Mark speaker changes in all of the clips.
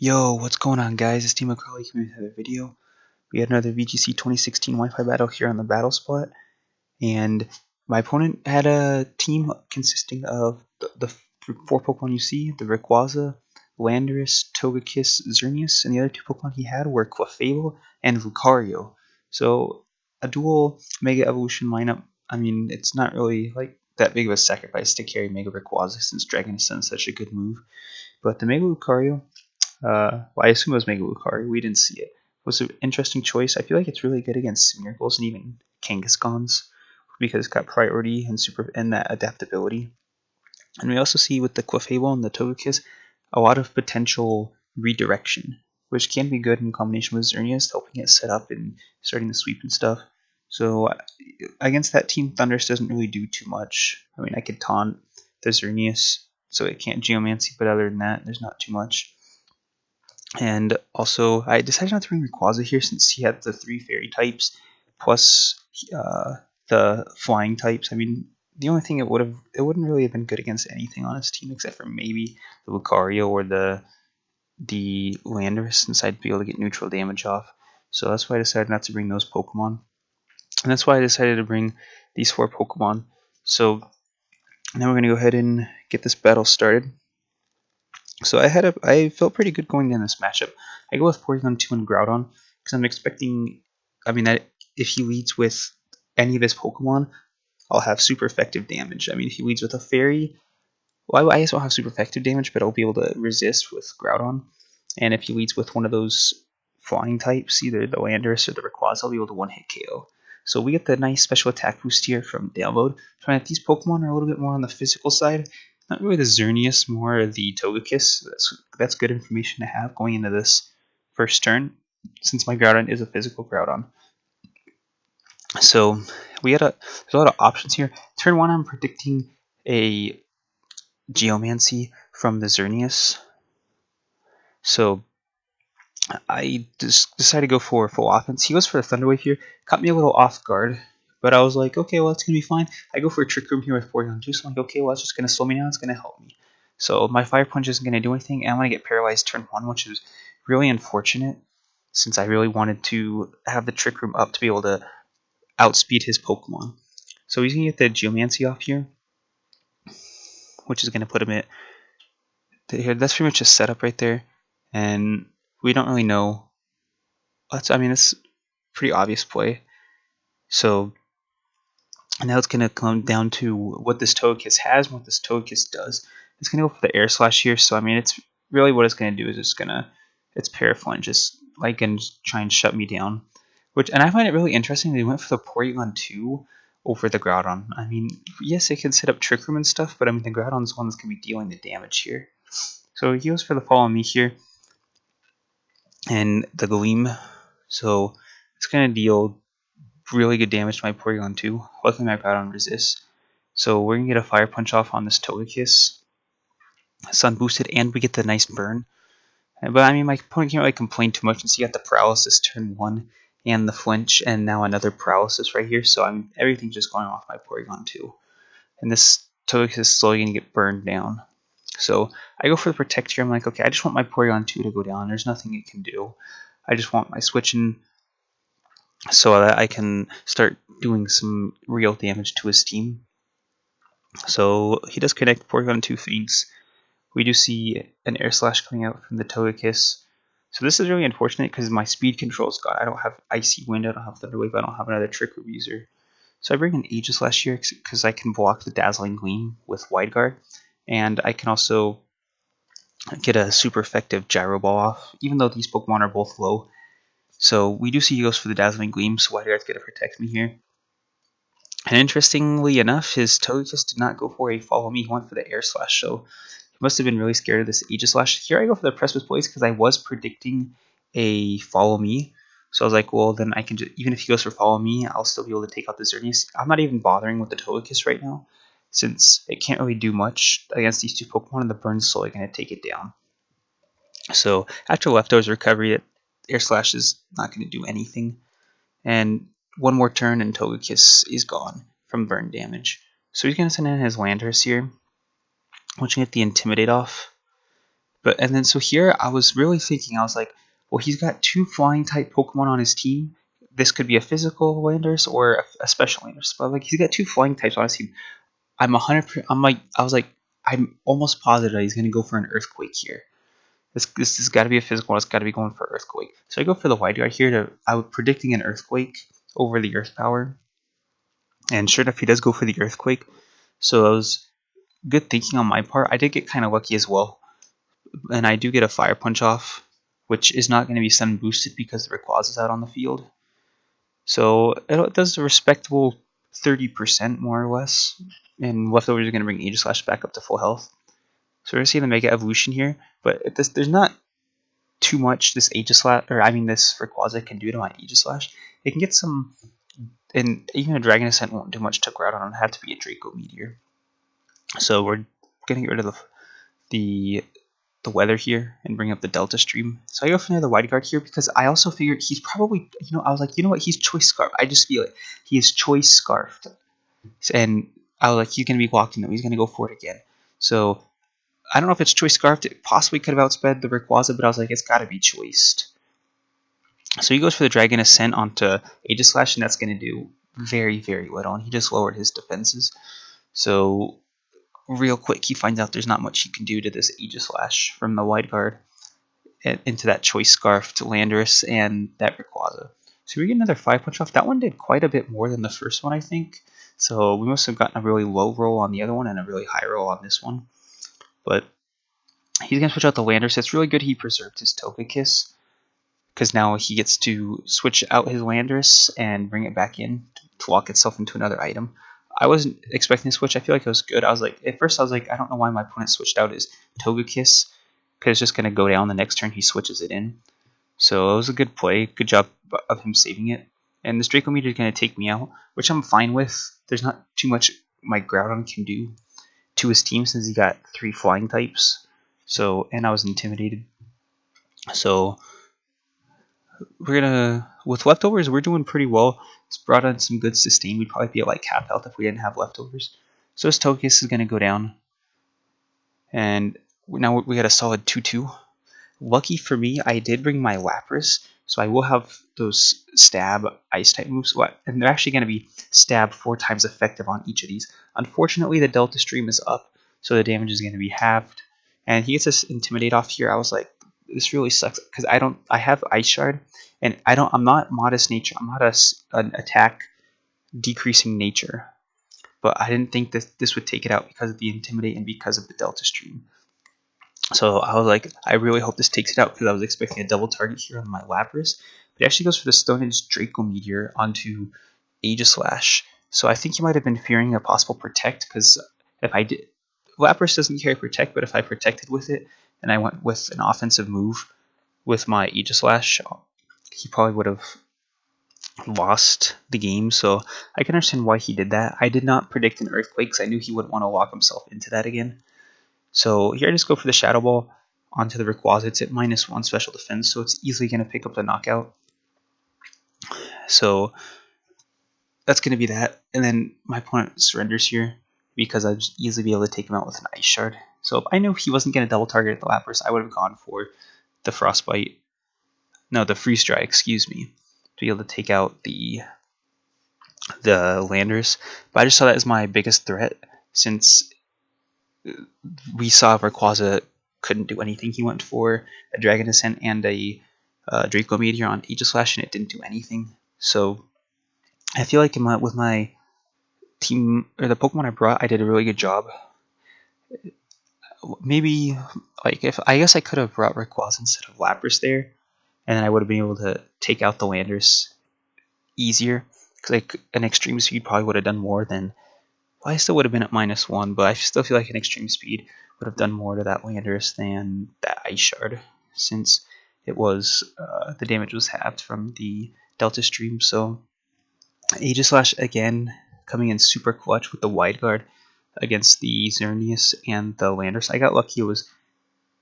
Speaker 1: Yo, what's going on, guys? It's Team McCrawley coming with another video. We had another VGC 2016 Wi-Fi battle here on the battle spot, and my opponent had a team consisting of the four Pokemon you see: the Rayquaza, Landorus, Togekiss, Xerneas, and the other two Pokemon he had were Clefable and Lucario. So a dual Mega Evolution lineup. I mean, it's not really like that big of a sacrifice to carry Mega Rayquaza since Dragon Ascent is such a good move. But the Mega Lucario, well, I assume it was Mega Lucario. We didn't see it. It was an interesting choice. I feel like it's really good against Smeargles and even Kangaskhan's because it's got priority and that adaptability. And we also see with the Clefable and the Togekiss a lot of potential redirection, which can be good in combination with Xerneas, helping it set up and starting the sweep and stuff. So against that team, Thundurus doesn't really do too much. I mean, I could taunt the Xerneas so it can't Geomancy, but other than that, there's not too much. And also, I decided not to bring Rayquaza here since he had the 3 fairy types plus the flying types. I mean, the only thing it wouldn't really have been good against anything on his team except for maybe the Lucario or the Landorus, since I'd be able to get neutral damage off. So that's why I decided not to bring those Pokemon. And that's why I decided to bring these 4 Pokemon. So now we're going to go ahead and get this battle started. So I felt pretty good going in this matchup. I go with Porygon 2 and Groudon because I'm expecting, that if he leads with any of his Pokemon, I'll have super effective damage. I mean, if he leads with a Fairy, well, I guess I'll have super effective damage, but I'll be able to resist with Groudon. And if he leads with one of those flying types, either the Landorus or the Rayquaza, I'll be able to one-hit KO. So we get the nice special attack boost here from download. So these Pokemon are a little bit more on the physical side. Not really the Xerneas, more the Togekiss. That's good information to have going into this first turn, since my Groudon is a physical Groudon. So there's a lot of options here. Turn 1, I'm predicting a Geomancy from the Xerneas. So I just decided to go for full offense. He goes for the Thunder Wave here. Caught me a little off guard, but I was like, okay, well, that's going to be fine. I go for a Trick Room here with Porygon 2, so I'm like, okay, well, it's just going to slow me down. It's going to help me. So my Fire Punch isn't going to do anything, and I'm going to get paralyzed turn 1, which is really unfortunate, since I really wanted to have the Trick Room up to be able to outspeed his Pokemon. So he's going to get the Geomancy off here, which is going to put him at here. That's pretty much a setup right there, and we don't really know. It's a pretty obvious play. So now it's going to come down to what this Togekiss has and what this Togekiss does. It's going to go for the Air Slash here. So it's really what it's going to do is it's Paraflinge, just and try and shut me down. And I find it really interesting they went for the Porygon 2 over the Groudon. I mean, yes, it can set up Trick Room and stuff, but the Groudon's one that's going to be dealing the damage here. So he goes for the Follow Me here and the Gleam. So it's going to deal really good damage to my Porygon 2. Luckily my Groudon resists. So we're going to get a Fire Punch off on this Togekiss. Sun boosted, and we get the nice burn. But my opponent can't really complain too much since he got the Paralysis turn 1 and the Flinch, and now another Paralysis right here. So everything's just going off my Porygon 2. And this Togekiss is slowly going to get burned down. So I go for the Protect here. I'm like, okay, I just want my Porygon 2 to go down. There's nothing it can do. I just want my switching so that I can start doing some real damage to his team. So he does connect Porygon 2 Faints. We do see an Air Slash coming out from the Togekiss. So this is really unfortunate because my speed control is gone. I don't have Icy Wind, I don't have Thunder Wave, I don't have another Trick Room user. So I bring an Aegislash here because I can block the Dazzling Gleam with Wide Guard. And I can also get a super effective Gyro Ball off, even though these Pokemon are both low. So we do see he goes for the Dazzling Gleam, so Wide Guard's going to protect me here. And interestingly enough, his Togekiss did not go for a Follow Me, he went for the Air Slash, so he must have been really scared of this Aegislash. Here I go for the Precipice Blaze because I was predicting a Follow Me. So I was like, well, then I can just, even if he goes for Follow Me, I'll still be able to take out the Xerneas. I'm not even bothering with the Togekiss right now, since it can't really do much against these two Pokemon, and the Burn's slowly going to take it down. So after Leftovers Recovery, Air Slash is not going to do anything. And one more turn and Togekiss is gone from burn damage. So he's going to send in his Landorus here, which can get the Intimidate off. And then so here I was really thinking, I was like, well, he's got 2 flying type Pokemon on his team. This could be a physical Landorus or a special Landorus, but like he's got 2 flying types on his team. I'm 100%. I was like, I'm almost positive that he's gonna go for an Earthquake here. This has got to be a physical. It's got to be going for Earthquake. So I go for the Wide Guard here. I was predicting an Earthquake over the Earth Power, and sure enough, he does go for the Earthquake. So it was good thinking on my part. I did get kind of lucky as well, and I do get a Fire Punch off, which is not going to be Sun boosted because the Rayquaza is out on the field. So it does a respectable 30% more or less, and leftovers are going to bring Aegislash back up to full health. So we're going to see the Mega Evolution here, but there's not too much this Aegislash, or I mean this Rayquaza can do to my Aegislash. It can get some, and even a Dragon Ascent won't do much to Groudon. It'll have to be a Draco Meteor. So we're gonna get rid of the weather here and bring up the Delta Stream. So I go for the Wide Guard here because I also figured he's probably, I was like, you know what, he's Choice Scarf. I just feel it. He is Choice Scarfed, and I was like, he's gonna be walking though. He's gonna go for it again. So I don't know if it's Choice Scarfed. It possibly could have outsped the Rayquaza, but I was like, it's got to be choiced. So he goes for the Dragon Ascent onto Aegislash, and that's going to do very, very little. And he just lowered his defenses. So real quick, he finds out there's not much he can do to this Aegislash from the Wide Guard into that Choice Scarfed Landorus and that Rayquaza. So we get another 5 punch off. That one did quite a bit more than the first one, I think. So we must have gotten a really low roll on the other one and a really high roll on this one. But he's going to switch out the Landorus. It's really good he preserved his Togekiss, because now he gets to switch out his Landorus and bring it back in to lock itself into another item. I wasn't expecting to switch. I feel like it was good. I was like, at first I was like, I don't know why my opponent switched out his Togekiss, because it's just going to go down the next turn he switches it in. So it was a good play. Good job of him saving it. And this Draco Meteor is going to take me out, which I'm fine with. There's not too much my Groudon can do to his team since he got 3 flying types. So, and I was intimidated. So we're gonna, with leftovers, we're doing pretty well. It's brought on some good sustain. We'd probably be at like half health if we didn't have leftovers. So this Togekiss is gonna go down, and now we got a solid 2-2. Lucky for me, I did bring my Lapras, so I will have those stab ice type moves. And they're actually gonna be stab 4 times effective on each of these. Unfortunately, the Delta Stream is up, so the damage is gonna be halved. And he gets this Intimidate off here. I was like, this really sucks because I have Ice Shard, and I'm not Modest Nature. I'm not an attack decreasing nature, but I didn't think that this would take it out because of the Intimidate and because of the Delta Stream. So I was like, I really hope this takes it out because I was expecting a double target here on my Lapras. But he actually goes for the Stone Edge Draco Meteor onto Aegislash. So I think he might have been fearing a possible Protect, because if I did, Lapras doesn't carry Protect, but if I protected with it and I went with an offensive move with my Aegislash, he probably would have lost the game. So I can understand why he did that. I did not predict an Earthquake because I knew he wouldn't want to lock himself into that again. So here I just go for the Shadow Ball onto the Rayquaza. It's at -1 special defense, so it's easily going to pick up the knockout. So that's going to be that. And then my opponent surrenders here, because I'd just easily be able to take him out with an Ice Shard. So if I knew he wasn't going to double target the Lapras, I would have gone for the Frostbite. No, the Freeze Dry, excuse me, to be able to take out the Landorus. But I just saw that as my biggest threat, since we saw Rayquaza couldn't do anything. He went for a Dragon Ascent and a Draco Meteor on Aegislash, and it didn't do anything. So I feel like with my team, or the Pokemon I brought, I did a really good job. Maybe, like, I guess I could have brought Rayquaza instead of Lapras there, and then I would have been able to take out the Landorus easier, because like an Extreme Speed probably would have done more than, well, I still would have been at -1, but I still feel like an Extreme Speed would have done more to that Landorus than that Ice Shard, since it was the damage was halved from the Delta Stream. So Aegislash again coming in super clutch with the Wide Guard against the Xerneas and the Landorus. I got lucky it was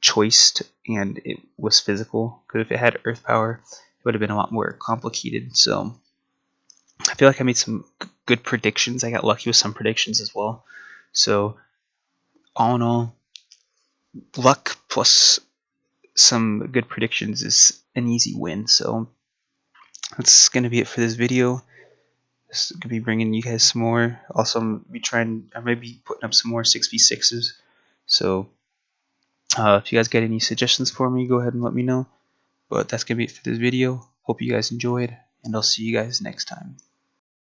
Speaker 1: choiced and it was physical, because if it had Earth Power, it would have been a lot more complicated. So I feel like I made some good predictions. I got lucky with some predictions as well. So all in all, luck plus some good predictions is an easy win. So that's gonna be it for this video. This is gonna be bringing you guys some more. Also, I may be putting up some more 6v6s. So if you guys got any suggestions for me, go ahead and let me know. But that's gonna be it for this video. Hope you guys enjoyed, and I'll see you guys next time.